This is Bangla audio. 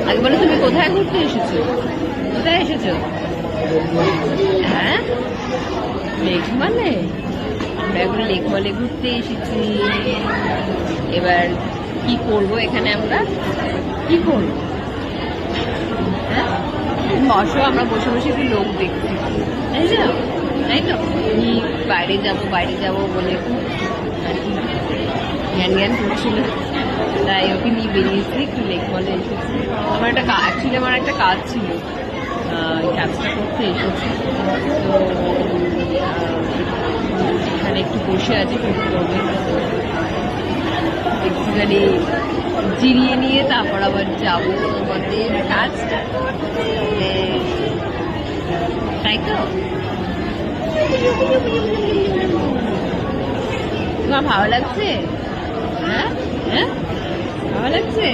আগে বলো তুমি কোথায় ঘুরতে এসেছো? কোথায় এসেছো? হ্যাঁ, লেক মলে। আমরা এখন লেক মলে ঘুরতে এসেছি। এবার কি করব এখানে? আমরা কি করবো? হ্যাঁ, বসো, আমরা বসে বসে একটু লোক দেখছি, তাই তো? তাই তো বাইরে যাবো বলে জ্ঞান জ্ঞান করছিল, তাই ওকে নিয়ে বেরিয়েছি, একটু লেক মলে এসেছি। আমার একটা কাজ ছিল, কাজটা করতে এসেছি। তো এখানে একটু বসে আছি, করবে একটুখানি জিরিয়ে নিয়ে তারপর আবার যাবো আমাদের কাজটা করতে, তাই তো? তোমার ভালো লাগছে? হ্যাঁ হ্যাঁ, ভালো লাগছে।